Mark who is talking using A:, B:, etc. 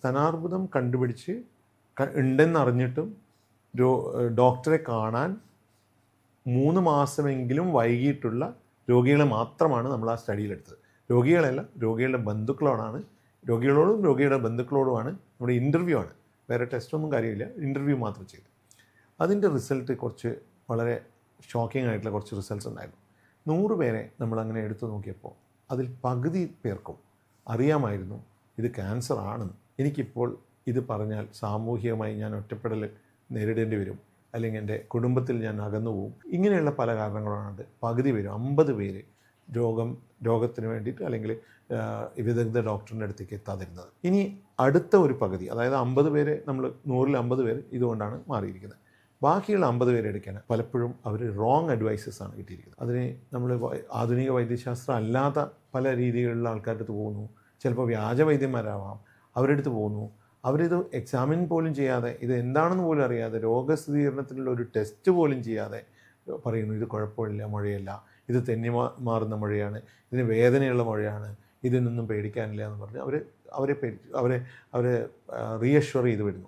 A: സ്തനാർബുദം കണ്ടുപിടിച്ച് ഉണ്ടെന്നറിഞ്ഞിട്ടും ഡോക്ടറെ കാണാൻ 3 മാസമെങ്കിലും വൈകിയിട്ടുള്ള രോഗികളെ മാത്രമാണ് നമ്മൾ ആ സ്റ്റഡിയിലെടുത്തത്. രോഗികളല്ല, രോഗികളുടെ ബന്ധുക്കളോടാണ്, രോഗികളോടും രോഗിയുടെ ബന്ധുക്കളോടുമാണ് നമ്മുടെ ഇൻ്റർവ്യൂ ആണ്, വേറെ ടെസ്റ്റൊന്നും കാര്യമില്ല, ഇൻ്റർവ്യൂ മാത്രം ചെയ്തു. അതിൻ്റെ റിസൾട്ട് കുറച്ച് വളരെ ഷോക്കിംഗ് ആയിട്ടുള്ള കുറച്ച് റിസൾട്ട്സ് ഉണ്ടായിരുന്നു. 100 പേരെ നമ്മളങ്ങനെ എടുത്തു നോക്കിയപ്പോൾ അതിൽ പകുതി പേർക്കും അറിയാമായിരുന്നു ഇത് ക്യാൻസർ ആണെന്ന്. എനിക്കിപ്പോൾ ഇത് പറഞ്ഞാൽ സാമൂഹികമായി ഞാൻ ഒറ്റപ്പെടൽ നേരിടേണ്ടി വരും, അല്ലെങ്കിൽ എൻ്റെ കുടുംബത്തിൽ ഞാൻ അകന്നു പോകും. ഇങ്ങനെയുള്ള പല കാരണങ്ങളാണ് പകുതി പേര് 50 പേര് രോഗത്തിന് വേണ്ടിയിട്ട് അല്ലെങ്കിൽ വിദഗ്ധ ഡോക്ടറിൻ്റെ അടുത്തേക്ക് എത്താതിരുന്നത്. ഇനി അടുത്ത ഒരു പകുതി, അതായത് 50 പേര്, നമ്മൾ 100-ൽ 50 പേര് ഇതുകൊണ്ടാണ് മാറിയിരിക്കുന്നത്. ബാക്കിയുള്ള 50 പേരെ എടുക്കാൻ പലപ്പോഴും അവർ റോങ് അഡ്വൈസസ് ആണ് കിട്ടിയിരിക്കുന്നത്. അതിന് നമ്മൾ ആധുനിക വൈദ്യശാസ്ത്രം അല്ലാത്ത പല രീതിയിലുള്ള ആൾക്കാരുടെ അടുത്ത് പോകുന്നു, ചിലപ്പോൾ വ്യാജ വൈദ്യന്മാരാവാം, അവരുടെ അടുത്ത് പോകുന്നു. അവരിത് എക്സാമിൻ പോലും ചെയ്യാതെ, ഇത് എന്താണെന്ന് പോലും അറിയാതെ, രോഗസ്ഥിരീകരണത്തിനുള്ള ഒരു ടെസ്റ്റ് പോലും ചെയ്യാതെ പറയുന്നു ഇത് കുഴപ്പമില്ല, മുഴയല്ല, ഇത് തെന്നി മാറുന്ന മുഴയാണ്, ഇതിന് വേദനയുള്ള മുഴയാണ്, ഇതിനൊന്നും പേടിക്കാനില്ല എന്ന് പറഞ്ഞ് അവരെ റീഅഷ്വർ ചെയ്ത് വിടുന്നു.